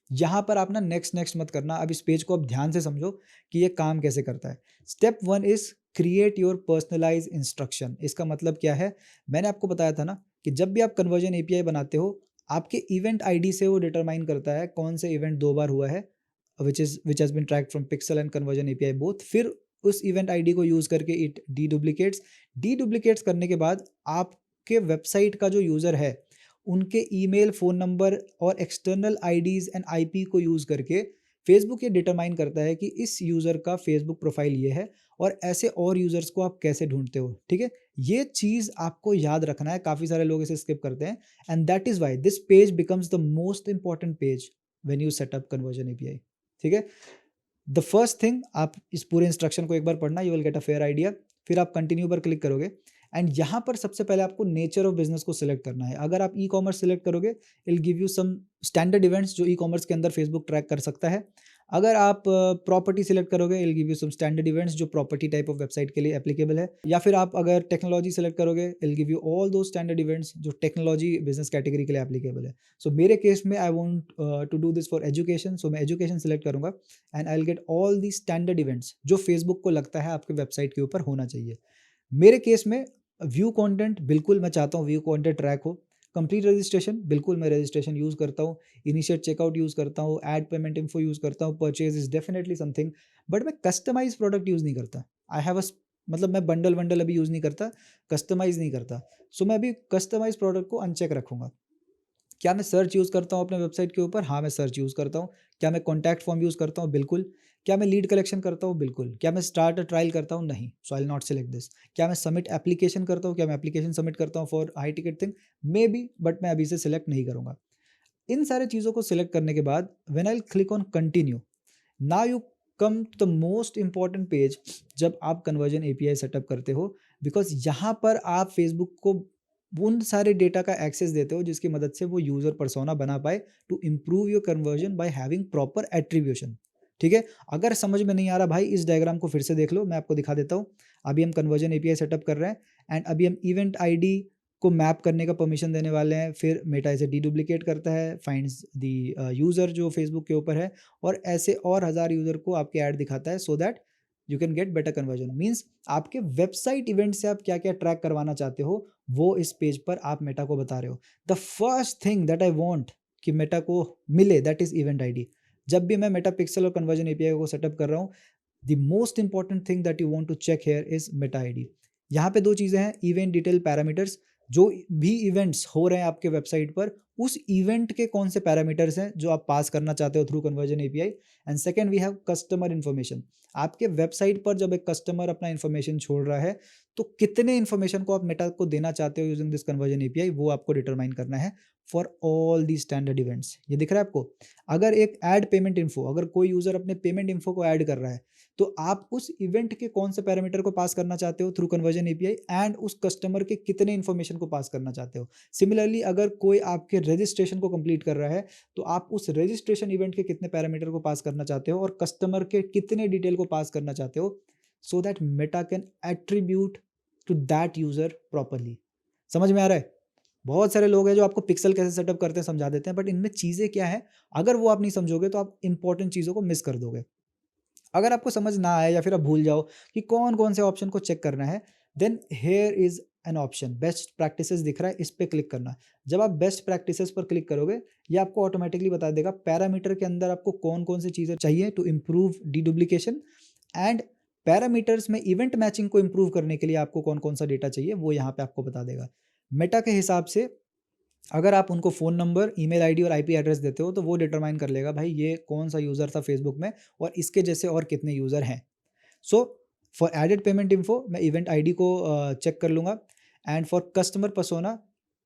यहाँ पर आप ना next next मत करना, अब इस पेज को आप ध्यान से समझो कि ये काम कैसे करता है। Step 1 is create your personalize instruction. इसका मतलब क्या है, मैंने आपको बताया था ना कि जब भी आप कन्वर्जन एपीआई बनाते हो, आपके इवेंट आईडी से वो डिटरमाइन करता है कौन से इवेंट 2 बार हुआ है, which has been tracked from pixel and conversion API both. फिर उस इवेंट आईडी को यूज़ करके इट डी डुप्लीकेट्स करने के बाद आपके वेबसाइट का जो यूज़र है उनके ईमेल, फ़ोन नंबर और एक्सटर्नल आईडीज़ एंड आईपी को यूज़ करके फेसबुक ये डिटरमाइन करता है कि इस यूज़र का फेसबुक प्रोफाइल ये है और ऐसे और यूज़र्स को आप कैसे ढूंढते हो। ठीक है, ये चीज़ आपको याद रखना है, काफ़ी सारे लोग इसे स्किप करते हैं and that is why this page becomes the most important page when you setup conversion API. ठीक है, द फर्स्ट थिंग, आप इस पूरे इंस्ट्रक्शन को एक बार पढ़ना, you will get a fair idea. फिर आप कंटिन्यू पर क्लिक करोगे एंड यहाँ पर सबसे पहले आपको नेचर ऑफ बिजनेस को सिलेक्ट करना है। अगर आप ई कॉमर्स सिलेक्ट करोगे, I'll give you some standard events जो ई कॉमर्स के अंदर फेसबुक ट्रैक कर सकता है। अगर आप प्रॉपर्टी सिलेक्ट करोगे, I'll give you some standard events जो प्रॉपर्टी टाइप ऑफ वेबसाइट के लिए एप्लीकेबल है। या फिर आप अगर टेक्नोलॉजी सेलेक्ट करोगे, इल गिव यू ऑल दो स्टैंडर्ड इवेंट्स जो टेक्नोलॉजी बिजनेस कैटेगरी के लिए एप्लीकेबल है। सो मेरे केस में I want to do this for education, so मैं एजुकेशन सेलेक्ट करूंगा and I will get all the standard events जो फेसबुक को लगता है आपके वेबसाइट के ऊपर होना चाहिए। मेरे केस में व्यू कंटेंट, बिल्कुल मैं चाहता हूँ व्यू कंटेंट ट्रैक हो। कंप्लीट रजिस्ट्रेशन, बिल्कुल मैं रजिस्ट्रेशन यूज़ करता हूँ। इनिशिएट चेकआउट यूज़ करता हूँ। ऐड पेमेंट इन्फो यूज़ करता हूँ। Purchase is definitely something, but मैं कस्टमाइज प्रोडक्ट यूज़ नहीं करता। आई हैव मतलब मैं बंडल वंडल अभी यूज़ नहीं करता, कस्टमाइज नहीं करता। सो मैं अभी कस्टमाइज प्रोडक्ट को अनचेक रखूंगा। क्या मैं सर्च यूज़ करता हूँ अपने वेबसाइट के ऊपर? हाँ, मैं सर्च यूज़ करता हूँ। क्या मैं कॉन्टैक्ट फॉर्म यूज़ करता हूँ? बिल्कुल। क्या मैं लीड कलेक्शन करता हूँ? बिल्कुल। क्या मैं स्टार्ट अ ट्रायल करता हूँ? नहीं। So I will not select this. क्या मैं सबमिट एप्लीकेशन करता हूँ? क्या मैं एप्लीकेशन सबमिट करता हूँ for high ticket thing? May be, but मैं अभी से सिलेक्ट नहीं करूँगा। इन सारे चीज़ों को सिलेक्ट करने के बाद when I will click on continue, now you come to the most important page जब आप कन्वर्जन एपीआई सेटअप करते हो, बिकॉज यहाँ पर आप फेसबुक को उन सारे डेटा का एक्सेस देते हो जिसकी मदद से वो यूजर पर्सोना बना पाए to improve your conversion by having proper attribution. ठीक है, अगर समझ में नहीं आ रहा भाई, इस डायग्राम को फिर से देख लो, मैं आपको दिखा देता हूँ। अभी हम कन्वर्जन एपीआई सेटअप कर रहे हैं एंड अभी हम इवेंट आईडी को मैप करने का परमिशन देने वाले हैं। फिर मेटा इसे डीडुप्लीकेट करता है, फाइंड्स दी यूज़र जो फेसबुक के ऊपर है, और ऐसे और 1000 यूज़र को आपके ऐड दिखाता है so that you can get better conversion. Means आपके वेबसाइट इवेंट से आप क्या क्या ट्रैक करवाना चाहते हो वो इस पेज पर आप मेटा को बता रहे हो। The first thing that I want कि मेटा को मिले, दैट इज इवेंट आईडी। जब भी मैं मेटा पिक्सल और कन्वर्जन एपीआई को सेटअप कर रहा हूँ, the most important thing that you want to check here is Meta ID. यहाँ पे दो चीज़ें हैं, इवेंट डिटेल पैरामीटर्स, जो भी इवेंट्स हो रहे हैं आपके वेबसाइट पर उस इवेंट के कौन से पैरामीटर्स हैं जो आप पास करना चाहते हो through conversion API. And second we have customer information. आपके वेबसाइट पर जब एक कस्टमर अपना इन्फॉर्मेशन छोड़ रहा है तो कितने इन्फॉर्मेशन को आप मेटा को देना चाहते हो यूजिंग दिस कन्वर्जन एपीआई, वो आपको डिटरमाइन करना है for all the standard events. ये दिख रहा है आपको? अगर एक ऐड पेमेंट इन्फो, अगर कोई यूजर अपने पेमेंट इन्फो को ऐड कर रहा है तो आप उस इवेंट के कौन से पैरामीटर को पास करना चाहते हो थ्रू कन्वर्जन एपीआई एंड उस कस्टमर के कितने इन्फॉर्मेशन को पास करना चाहते हो। सिमिलरली अगर कोई आपके रजिस्ट्रेशन को कंप्लीट कर रहा है तो आप उस रजिस्ट्रेशन इवेंट के कितने पैरामीटर को पास करना चाहते हो और कस्टमर के कितने डिटेल को पास करना चाहते हो, so that Meta can attribute to that user properly. समझ में आ रहा है? बहुत सारे लोग हैं जो आपको पिक्सल कैसे सेटअप करते हैं समझा देते हैं, बट इनमें चीज़ें क्या है, अगर वो आप नहीं समझोगे तो आप इंपॉर्टेंट चीज़ों को मिस कर दोगे। अगर आपको समझ ना आए या फिर आप भूल जाओ कि कौन कौन से ऑप्शन को चेक करना है, then here is an option, best practices दिख रहा है, इस पे क्लिक करना। जब आप बेस्ट प्रैक्टिसेस पर क्लिक करोगे, ये आपको ऑटोमेटिकली बता देगा पैरामीटर के अंदर आपको कौन कौन सी चीज़ें चाहिए टू इम्प्रूव डीडुप्लीकेशन, एंड पैरामीटर्स में इवेंट मैचिंग को इम्प्रूव करने के लिए आपको कौन कौन सा डेटा चाहिए वो यहाँ पे आपको बता देगा। मेटा के हिसाब से अगर आप उनको फ़ोन नंबर, ईमेल आईडी और आईपी एड्रेस देते हो, तो वो डिटरमाइन कर लेगा भाई ये कौन सा यूज़र था फेसबुक में और इसके जैसे और कितने यूज़र हैं। So for added payment info मैं इवेंट आईडी को चेक कर लूँगा, एंड फॉर कस्टमर पर्सोना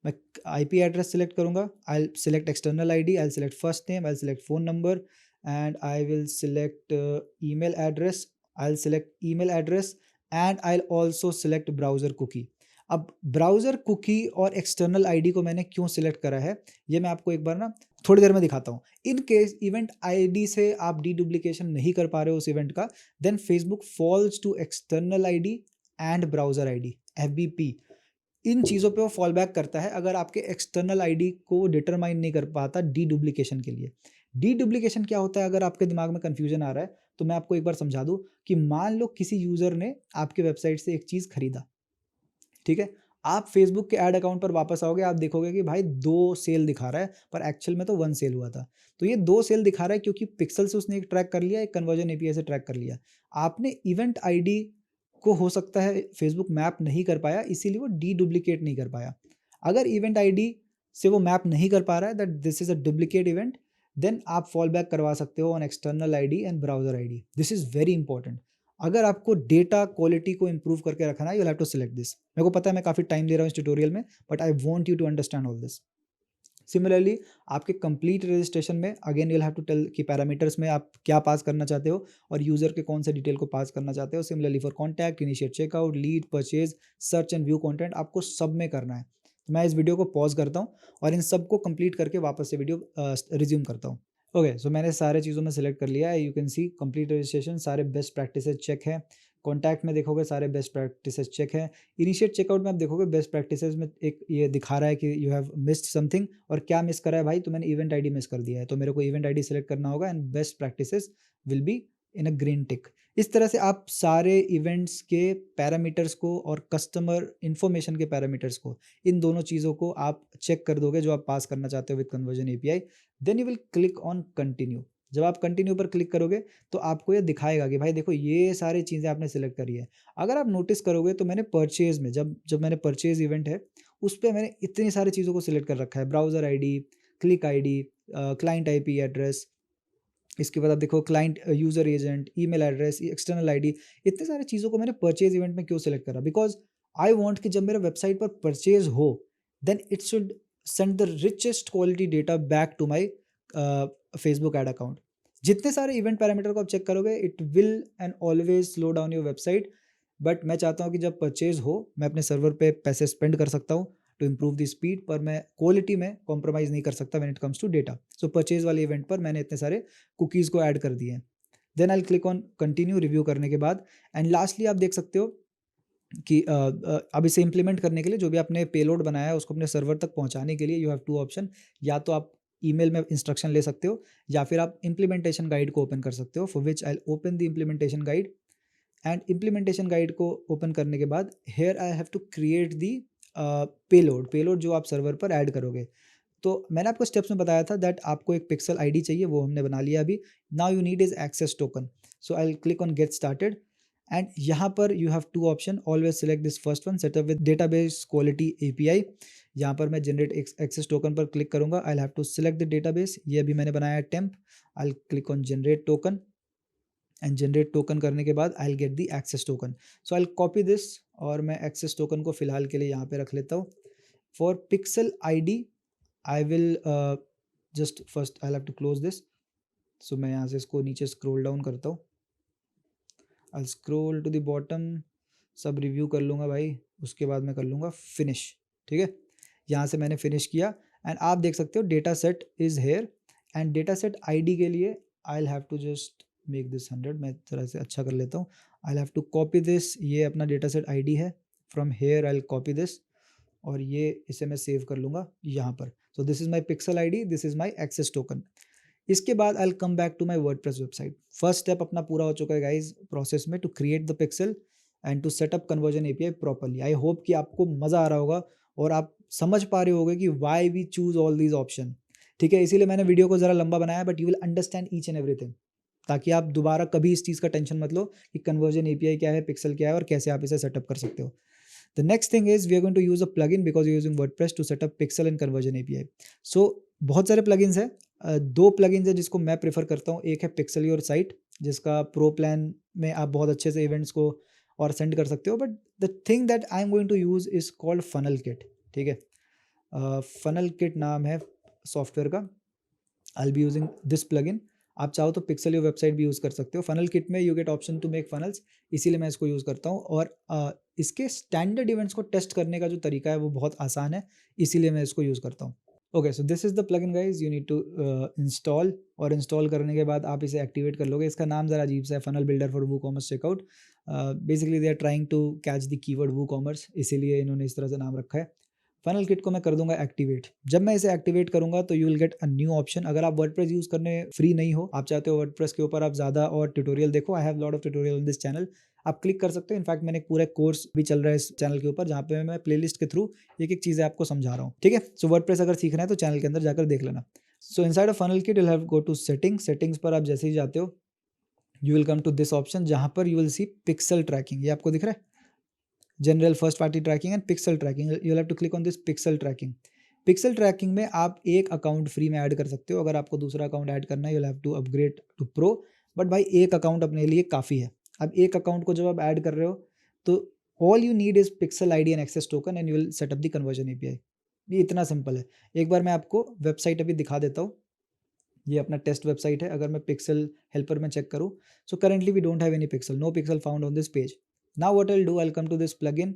मैं आईपी एड्रेस सेलेक्ट करूँगा। I will select external ID, I will select first name, I will select phone number, and I will select email address, I will select email address, and I will also select browser cookie. अब browser cookie और external ID को मैंने क्यों select करा है, ये मैं आपको एक बार ना थोड़ी देर में दिखाता हूँ। इन केस इवेंट आईडी से आप डीडुप्लीकेशन नहीं कर पा रहे हो उस इवेंट का, then Facebook falls to external ID and browser ID, FBP. इन चीज़ों पे वो फॉल बैक करता है अगर आपके एक्सटर्नल आईडी को डिटरमाइन नहीं कर पाता डीडुप्लीकेशन के लिए। डीडुप्लीकेशन क्या होता है, अगर आपके दिमाग में कन्फ्यूजन आ रहा है तो मैं आपको एक बार समझा दूँ कि मान लो किसी यूज़र ने आपके वेबसाइट से एक चीज़ खरीदा, ठीक है? आप फेसबुक के ऐड अकाउंट पर वापस आओगे, आप देखोगे कि भाई 2 सेल दिखा रहा है, पर एक्चुअल में तो 1 सेल हुआ था। तो ये 2 सेल दिखा रहा है क्योंकि पिक्सल से उसने एक ट्रैक कर लिया, एक कन्वर्जन एपीआई से ट्रैक कर लिया। आपने इवेंट आईडी को हो सकता है फेसबुक मैप नहीं कर पाया, इसीलिए वो डुप्लीकेट नहीं कर पाया। अगर इवेंट आईडी से वो मैप नहीं कर पा रहा है that this is a duplicate event, then आप फॉल बैक करवा सकते हो on external ID and browser ID. This is very important. अगर आपको डेटा क्वालिटी को इंप्रूव करके रखना है, you will have to select this. मेरे को पता है मैं काफ़ी टाइम ले रहा हूँ इस ट्यूटोरियल में, but I want you to understand all this. Similarly आपके कंप्लीट रजिस्ट्रेशन में again you will have to tell कि पैरामीटर्स में आप क्या पास करना चाहते हो और यूजर के कौन से डिटेल को पास करना चाहते हो। Similarly for contact, initiate checkout, lead, purchase, search and view content आपको सब में करना है। तो मैं इस वीडियो को पॉज करता हूँ और इन सब को कंप्लीट करके वापस से वीडियो रिज्यूम करता हूँ। ओके, सो मैंने सारे चीज़ों में सेलेक्ट कर लिया है। You can see complete registration, सारे बेस्ट प्रैक्टिसेस चेक है। कॉन्टैक्ट में देखोगे सारे बेस्ट प्रैक्टिसेस चेक है। इनिशिएट चेकआउट में आप देखोगे बेस्ट प्रैक्टिसेस में एक ये दिखा रहा है कि यू हैव मिस्ड समथिंग, और क्या मिस करा है भाई, तो मैंने इवेंट आईडी मिस कर दिया है, तो मेरे को इवेंट आईडी सेलेक्ट करना होगा and best practices will be in a green टिक। इस तरह से आप सारे इवेंट्स के पैरामीटर्स को और कस्टमर इन्फॉर्मेशन के पैरामीटर्स को, इन दोनों चीज़ों को आप चेक कर दोगे जो आप पास करना चाहते हो with conversion API. Then you will click on continue. जब आप कंटिन्यू पर क्लिक करोगे तो आपको ये दिखाएगा कि भाई देखो ये सारी चीज़ें आपने सेलेक्ट करी है। अगर आप नोटिस करोगे तो मैंने परचेज़ में जब जब मैंने परचेज़ इवेंट है, उस पे मैंने इतनी सारी चीज़ों को सिलेक्ट कर रखा है। Browser ID, click ID, client IP address, इसके बाद आप देखो client user agent, email address, external ID. इतने सारी चीज़ों को मैंने परचेज़ इवेंट में क्यों सेलेक्ट करा? बिकॉज़ आई वांट कि जब मेरे वेबसाइट पर परचेज़ हो, then it should send the richest quality data back to my Facebook ad account. जितने सारे इवेंट पैरामीटर को आप चेक करोगे, it will and always slow down your website. But मैं चाहता हूँ कि जब परचेज़ हो, मैं अपने सर्वर पे पैसे स्पेंड कर सकता हूँ टू इम्प्रूव द स्पीड, पर मैं क्वालिटी में कॉम्प्रोमाइज़ नहीं कर सकता when it comes to data. So purchase वाले इवेंट पर मैंने इतने सारे कुकीज़ को ऐड कर दिए हैं। Then I will click on continue review करने के बाद, एंड लास्टली आप देख सकते हो कि अब इसे इम्प्लीमेंट करने के लिए जो भी आपने पेलोड बनाया है उसको अपने सर्वर तक पहुंचाने के लिए यू हैव 2 ऑप्शन। या तो आप ईमेल में इंस्ट्रक्शन ले सकते हो, या फिर आप इम्प्लीमेंटेशन गाइड को ओपन कर सकते हो, for which I will open the implementation guide. And implementation guide को ओपन करने के बाद here I have to create the payload जो आप सर्वर पर ऐड करोगे। तो मैंने आपको स्टेप्स में बताया था दैट आपको एक पिक्सल आईडी चाहिए, वो हमने बना लिया अभी। Now you need is access token. So I will click on get started, and यहाँ पर you have 2 option. Always select this first one, setup with database quality API. यहाँ पर मैं जनरेट एक्सेस टोकन पर क्लिक करूँगा। I have to select the database, ये अभी मैंने बनाया है temp. I will click on generate token, and generate token करने के बाद I will get the access token. So I will copy this, और मैं एक्सेस टोकन को फिलहाल के लिए यहाँ पे रख लेता हूँ। For pixel ID I will just first I have to close this. So मैं यहाँ से इसको नीचे स्क्रॉल डाउन करता हूँ। I scroll to the bottom, सब रिव्यू कर लूँगा भाई, उसके बाद मैं कर लूँगा फिनिश। ठीक है, यहाँ से मैंने फिनिश किया, एंड आप देख सकते हो data set is here. And data set ID के लिए I will have to just make this 100। मैं तरह से अच्छा कर लेता हूँ। I will have to copy this, ये अपना डेटा सेट आईडी है। From here I will copy this, और ये इसे मैं सेव कर लूँगा यहाँ पर। So this is my pixel ID, this is my access token. इसके बाद I will come back to my WordPress website. First step अपना पूरा हो चुका है गाइज प्रोसेस में, to create the pixel and to setup conversion API properly. I hope कि आपको मज़ा आ रहा होगा और आप समझ पा रहे होगे कि why we choose all these option. ठीक है, इसीलिए मैंने वीडियो को ज़रा लंबा बनाया, but you will understand each and everything, ताकि आप दोबारा कभी इस चीज़ का टेंशन मत लो कि कन्वर्जन एपीआई क्या है, पिक्सल क्या है और कैसे आप इसे सेटअप कर सकते हो। The next thing is we are going to use a plugin because you're using WordPress to set up pixel and conversion API. So बहुत सारे plugins हैं, दो plugins हैं जिसको मैं प्रेफर करता हूँ। एक है Pixel Your Site, जिसका प्रो प्लान में आप बहुत अच्छे से इवेंट्स को और सेंड कर सकते हो, but the thing that I am going to use is called FunnelKit. ठीक है, फनल किट नाम है सॉफ्टवेयर का। I will be using this plugin. आप चाहो तो पिक्सल योर वेबसाइट भी यूज़ कर सकते हो। फनल किट में you get option to make funnels, इसीलिए मैं इसको यूज़ करता हूँ। और इसके स्टैंडर्ड इवेंट्स को टेस्ट करने का जो तरीका है वो बहुत आसान है, इसीलिए मैं इसको यूज़ करता हूँ। Okay, so this is the plugin guys, you need to install, और इंस्टॉल करने के बाद आप इसे एक्टिवेट कर लोगे। इसका नाम ज़रा अजीब सा है, funnel builder for WooCommerce checkout. Basically they are trying to catch the keyword WooCommerce, इसीलिए इन्होंने इस तरह से नाम रखा है। फनल किट को मैं कर दूंगा एक्टिवेट। जब मैं इसे एक्टिवेट करूंगा तो you will get a new option. अगर आप वर्डप्रेस यूज करने फ्री नहीं हो, आप चाहते हो वर्डप्रेस के ऊपर आप ज़्यादा और ट्यूटोरियल देखो, I have lot of tutorial on this channel, आप क्लिक कर सकते हो। इनफैक्ट मैंने एक पूरा कोर्स भी चल रहा है इस चैनल के ऊपर, जहाँ पे मैं प्लेलिस्ट के थ्रू एक एक चीज़ें आपको समझा रहा हूँ। ठीक है, सो वर्डप्रेस अगर सीखना है तो चैनल के अंदर जाकर देख लेना। So inside of funnel kit you have go to settings पर आप जैसे ही जाते हो you will come to this option, जहाँ पर you will see pixel tracking. ये आपको दिख रहा है, general first party tracking and pixel tracking. You have to click on this pixel tracking. Pixel tracking में आप एक अकाउंट फ्री में ऐड कर सकते हो। अगर आपको दूसरा अकाउंट ऐड करना है you have to upgrade to pro, but भाई एक अकाउंट अपने लिए काफ़ी है। अब एक अकाउंट को जब आप ऐड कर रहे हो तो all you need is pixel ID and access token and you will setup the conversion API. ये इतना सिंपल है। एक बार मैं आपको वेबसाइट अभी दिखा देता हूँ। ये अपना टेस्ट वेबसाइट है। अगर मैं पिक्सल हेल्पर में चेक करूँ, so currently we don't have any pixel, no pixel found on this page. Now what I'll do, I'll come to this plugin.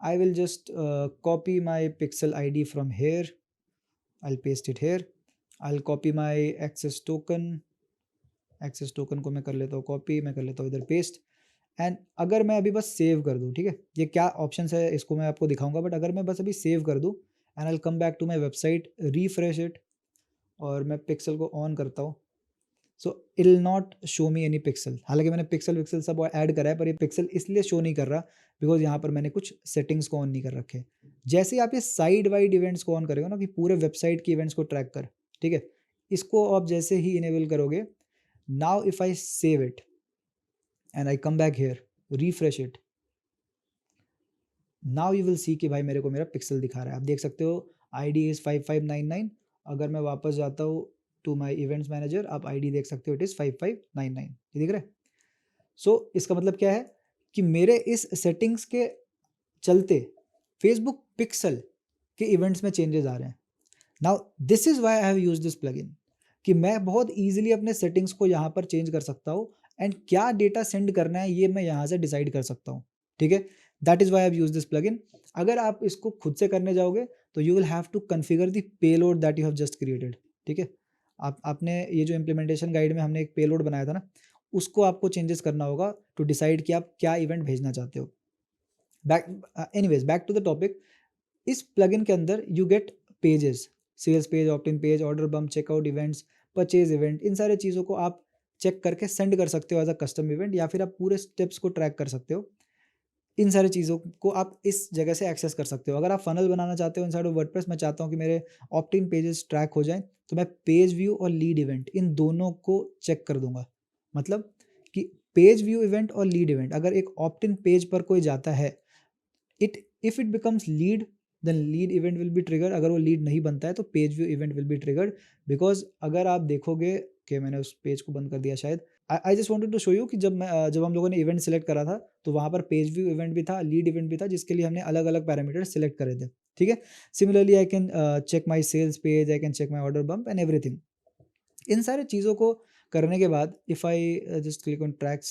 I will just copy my pixel ID from here. I'll paste it here. I'll copy my access token. Access token को मैं कर लेता हूँ copy, मैं कर लेता हूँ इधर पेस्ट। एंड अगर मैं अभी बस सेव कर दूँ, ठीक है, ये क्या ऑप्शन है इसको मैं आपको दिखाऊंगा, बट अगर मैं बस अभी सेव कर दूँ and I come back to my website, refresh it, और मैं पिक्सल को ऑन करता हूँ, so it will not show me any pixel. हालांकि मैंने पिक्सल विक्सल सब ऐड करा है, पर ये पिक्सल इसलिए शो नहीं कर रहा बिकॉज यहाँ पर मैंने कुछ सेटिंग्स को ऑन नहीं कर रखे। जैसे आप ये साइड वाइड इवेंट्स को ऑन करोगे ना, कि पूरे वेबसाइट की इवेंट्स को ट्रैक कर, ठीक है, इसको आप जैसे ही इनेबल करोगे, now if I save it and I come back here, refresh it, now you will see कि भाई मेरे को मेरा पिक्सल दिखा रहा है। आप देख सकते हो ID इज़ 5599। अगर मैं वापस जाता हूँ टू माई इवेंट्स मैनेजर, आप ID देख सकते हो, इट इज़ 5599। ये दिख रहा है। सो इसका मतलब क्या है कि मेरे इस सेटिंग्स के चलते फेसबुक पिक्सल के इवेंट्स में चेंजेस आ रहे हैं। Now this is why I have use this plugin, कि मैं बहुत ईजिली अपने सेटिंग्स को यहाँ पर चेंज कर सकता हूँ एंड क्या डेटा सेंड करना है ये मैं यहाँ से डिसाइड कर सकता हूँ। ठीक है, that is why I have use this plugin. अगर आप इसको खुद से करने जाओगे तो you will have to configure the payload that you have just created. ठीक है, आपने ये जो इम्प्लीमेंटेशन गाइड में हमने एक पेलोड बनाया था ना, उसको आपको चेंजेस करना होगा टू डिसाइड कि आप क्या इवेंट भेजना चाहते हो। Anyways back to the topic. इस प्लगइन के अंदर you get pages, sales page, opt in page, order bump, checkout events, purchase event. इन सारे चीज़ों को आप चेक करके सेंड कर सकते हो एज अ कस्टम इवेंट, या फिर आप पूरे स्टेप्स को ट्रैक कर सकते हो। इन सारी चीज़ों को आप इस जगह से एक्सेस कर सकते हो। अगर आप फनल बनाना चाहते हो इनसाइड ऑफ वर्डप्रेस, मैं चाहता हूँ कि मेरे ऑप्ट इन पेजेस ट्रैक हो जाएं, तो मैं पेज व्यू और लीड इवेंट इन दोनों को चेक कर दूंगा। मतलब कि पेज व्यू इवेंट और लीड इवेंट, अगर एक ऑप्ट इन पेज पर कोई जाता है, if it becomes lead, then lead event will be trigger. अगर वो लीड नहीं बनता है तो page view event will be triggered. Because अगर आप देखोगे कि मैंने उस पेज को बंद कर दिया शायद, I just wanted to show you कि जब हम लोगों ने इवेंट सेलेक्ट करा था तो वहाँ पर पेज व्यू इवेंट भी था, लीड इवेंट भी था, जिसके लिए हमने अलग अलग पैरामीटर सेलेक्ट करे थे। ठीक है, similarly I can check my sales page, I can check my order bump and everything. इन सारे चीज़ों को करने के बाद if I just click on track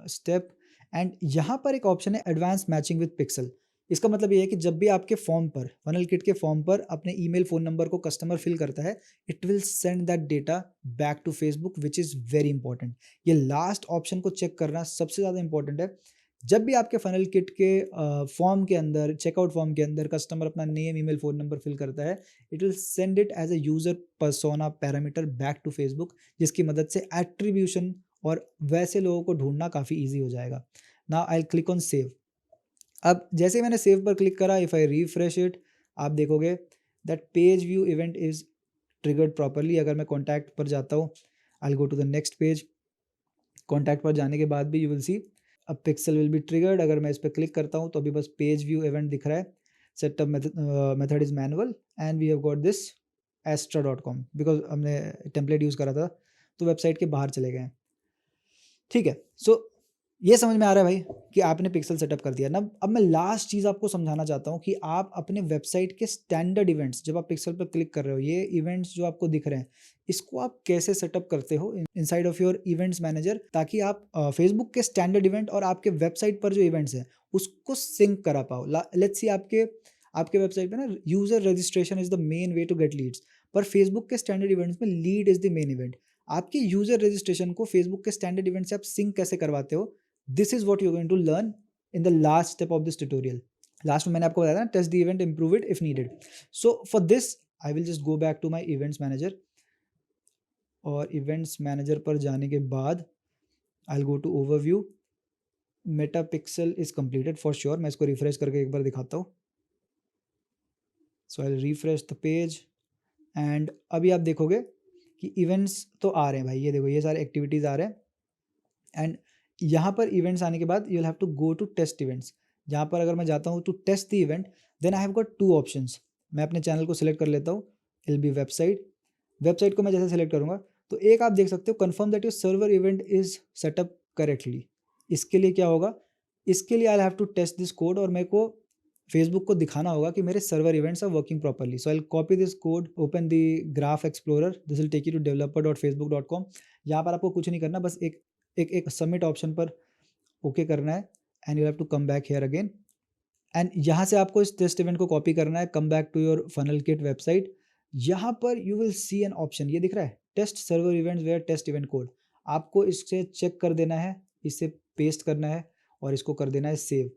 step, and यहाँ पर एक ऑप्शन है एडवांस मैचिंग विद पिक्सल। इसका मतलब ये है कि जब भी आपके फॉर्म पर, फनल किट के फॉर्म पर अपने ईमेल फ़ोन नंबर को कस्टमर फिल करता है, it will send that data back to Facebook, which is very important. ये लास्ट ऑप्शन को चेक करना सबसे ज़्यादा इंपॉर्टेंट है जब भी आपके फनल किट के फॉर्म के अंदर, चेकआउट फॉर्म के अंदर कस्टमर अपना name, email, phone number fill करता है, it will send it as a user persona parameter back to Facebook, जिसकी मदद से एट्रीब्यूशन और वैसे लोगों को ढूँढना काफ़ी ईज़ी हो जाएगा। Now I will click on save. अब जैसे ही मैंने सेव पर क्लिक करा, इफ़ आई रिफ्रेश इट, आप देखोगे that page view event is triggered properly. अगर मैं कॉन्टैक्ट पर जाता हूँ, I will go to the next page. Contact पर जाने के बाद भी you will see a pixel will be triggered. अगर मैं इस पर क्लिक करता हूँ तो अभी बस पेज व्यू इवेंट दिख रहा है। Setup method is manual and we have got this astra.com because हमने टेम्पलेट यूज़ करा था, तो वेबसाइट के बाहर चले गए हैं। ठीक है, सो ये समझ में आ रहा है भाई कि आपने पिक्सल सेटअप कर दिया ना। अब मैं लास्ट चीज़ आपको समझाना चाहता हूँ कि आप अपने वेबसाइट के स्टैंडर्ड इवेंट्स, जब आप पिक्सल पर क्लिक कर रहे हो, ये इवेंट्स जो आपको दिख रहे हैं, इसको आप कैसे सेटअप करते हो inside of your events manager, ताकि आप फेसबुक के स्टैंडर्ड इवेंट और आपके वेबसाइट पर जो इवेंट्स हैं उसको सिंक करा पाओ। लेट्स सी आपके आपके वेबसाइट पे ना user registration is the main way to get leads, पर फेसबुक के स्टैंडर्ड इवेंट्स में lead is the main event. आपके यूजर रजिस्ट्रेशन को फेसबुक के स्टैंडर्ड इवेंट से आप सिंक कैसे करवाते हो, this is what you going to learn in the last step of this tutorial. Last में मैंने आपको बताया था, test the event, improve it if needed. So for this I will just go back to my events manager, और events manager पर जाने के बाद I will go to overview. Meta pixel is completed for sure. मैं इसको refresh करके एक बार दिखाता हूँ। So I will refresh the page and अभी आप देखोगे कि इवेंट्स तो आ रहे हैं भाई, ये देखो ये सारे एक्टिविटीज़ आ रहे हैं। एंड यहाँ पर इवेंट्स आने के बाद you will have to go to test events. जहाँ पर अगर मैं जाता हूँ to test the event, then I have got two options. मैं अपने चैनल को सिलेक्ट कर लेता हूँ, इल बी वेबसाइट। वेबसाइट को मैं जैसे सेलेक्ट करूँगा तो एक आप देख सकते हो, confirm that your server event is setup correctly. इसके लिए क्या होगा, इसके लिए I have to test this code, और मेरे को फेसबुक को दिखाना होगा कि मेरे server events are working properly. So I will copy this code, open the graph explorer, this will take you to developer.facebook.com। यहाँ पर आपको कुछ नहीं करना, बस एक सबमिट ऑप्शन पर ओके करना है and you have to come back here again. And यहाँ से आपको इस टेस्ट इवेंट को कॉपी करना है, come back to your funnel kit website. यहाँ पर you will see an option, ये दिख रहा है, test server events where test event code. आपको इससे चेक कर देना है, इसे पेस्ट करना है और इसको कर देना है सेव।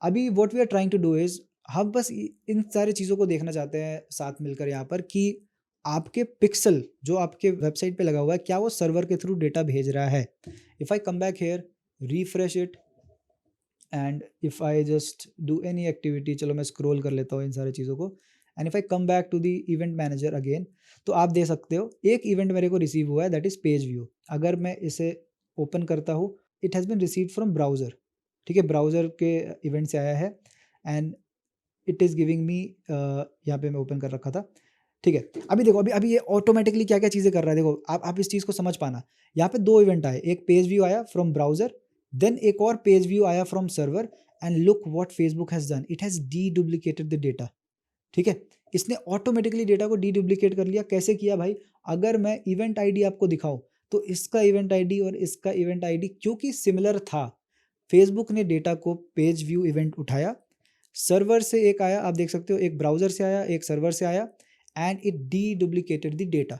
अभी what we are trying to do is, हम बस इन सारी चीज़ों को देखना चाहते हैं साथ मिलकर यहाँ पर कि आपके पिक्सल जो आपके वेबसाइट पे लगा हुआ है, क्या वो सर्वर के थ्रू डेटा भेज रहा है। If I come back here, refresh it and if I just do any activity, चलो मैं स्क्रॉल कर लेता हूँ इन सारी चीज़ों को, and if I come back to the event manager again, तो आप देख सकते हो एक इवेंट मेरे को रिसीव हुआ है, दैट इज़ पेज व्यू। अगर मैं इसे ओपन करता हूँ, it has been received from browser. ठीक है, ब्राउज़र के इवेंट से आया है and it is giving me, यहाँ पे मैं ओपन कर रखा था। ठीक है, अभी देखो, अभी ये ऑटोमेटिकली क्या क्या चीज़ें कर रहा है, देखो आप इस चीज़ को समझ पाना। यहाँ पे दो इवेंट आए, एक पेज व्यू आया फ्रॉम ब्राउज़र, देन एक और पेज व्यू आया from server, and look what Facebook has done, it has D duplicated the data. ठीक है, इसने ऑटोमेटिकली डेटा को डी डुप्लीकेट कर लिया। कैसे किया भाई, अगर मैं इवेंट आईडी आपको दिखाऊं, तो इसका इवेंट आईडी और इसका इवेंट आईडी क्योंकि सिमिलर था, फेसबुक ने डेटा को पेज व्यू इवेंट उठाया, सर्वर से एक आया, आप देख सकते हो, एक ब्राउज़र से आया, एक सर्वर से आया, and it D duplicated the data.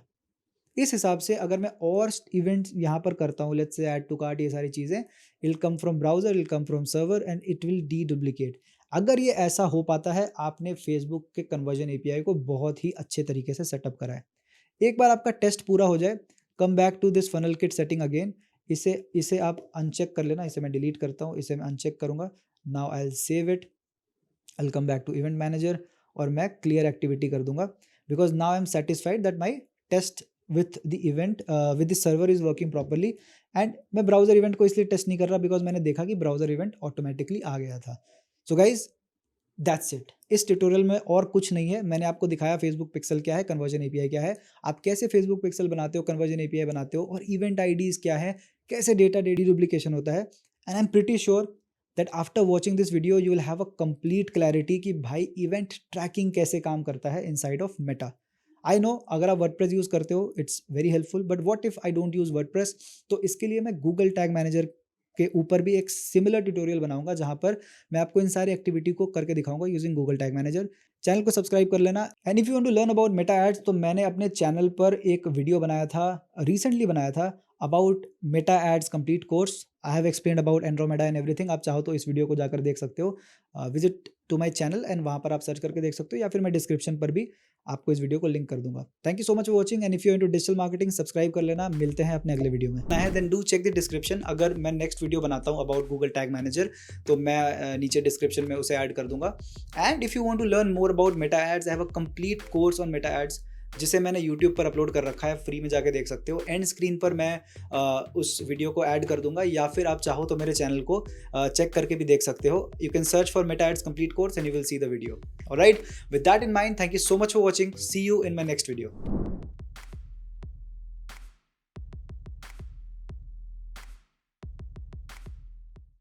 इस हिसाब से अगर मैं और इवेंट्स यहाँ पर करता हूँ, let's say add to cart, ये सारी चीज़ें, I'll come from browser, I'll come from server and it will deduplicate. अगर ये ऐसा हो पाता है, आपने फेसबुक के कन्वर्जन एपीआई को बहुत ही अच्छे तरीके से सेटअप करा है। एक बार आपका टेस्ट पूरा हो जाए, come back to this funnel kit setting again. इसे इसे आप अनचेक कर लेना, इसे मैं डिलीट करता हूँ, इसे मैं अनचेक करूँगा। Now I will save it, I will come back to event manager और मैं क्लियर एक्टिविटी कर दूंगा, because now I am satisfied that my test with the event with the server is working properly. And मैं browser event को इसलिए test नहीं कर रहा बिकॉज मैंने देखा कि ब्राउजर इवेंट ऑटोमेटिकली आ गया था। So guys, that's it. इस ट्यूटोरियल में और कुछ नहीं है, मैंने आपको दिखाया फेसबुक पिक्सल क्या है, कन्वर्जन एपीआई क्या है, आप कैसे फेसबुक पिक्सल बनाते हो, कन्वर्जन एपीआई बनाते हो, और इवेंट आईडीज क्या है, कैसे डेटा डुप्लीकेशन होता है। And I am pretty sure that after watching this video you will have a complete clarity कि भाई इवेंट ट्रैकिंग कैसे काम करता है inside of Meta. I know अगर आप वर्डप्रेस यूज़ करते हो it's very helpful, but what if I don't use WordPress, तो इसके लिए मैं गूगल टैग मैनेजर के ऊपर भी एक सिमिलर ट्यूटोरियल बनाऊंगा जहां पर मैं आपको इन सारी एक्टिविटी को करके दिखाऊंगा using Google tag manager. Channel को सब्सक्राइब कर लेना। And if you want to learn about meta ads, तो मैंने अपने चैनल पर एक वीडियो बनाया था, रिसेंटली बनाया था, about meta ads complete course. I have explain about Andromeda and everything. आप चाहो तो इस वीडियो को जाकर देख सकते हो, visit to my channel and वहाँ पर आप सर्च करके देख सकते हो, या फिर मैं डिस्क्रिप्शन पर भी आपको इस वीडियो को लिंक कर दूंगा। Thank you so much for watching and if you into digital marketing subscribe कर लेना। मिलते हैं अपने अगले वीडियो में। Then do check the description. अगर मैं नेक्स्ट वीडियो बनाता हूँ अबाउट गूगल टैग मैनेजर तो मैं नीचे डिस्क्रिप्शन में उसे ऐड कर दूंगा। And if you want to learn more about meta ads, I have a complete course on meta ads जिसे मैंने YouTube पर अपलोड कर रखा है, फ्री में जाके देख सकते हो। एंड स्क्रीन पर मैं उस वीडियो को ऐड कर दूंगा, या फिर आप चाहो तो मेरे चैनल को चेक करके भी देख सकते हो। You can search for meta ads complete course and you will see the video. Alright, with that in mind, thank you so much for watching. See you in my next video.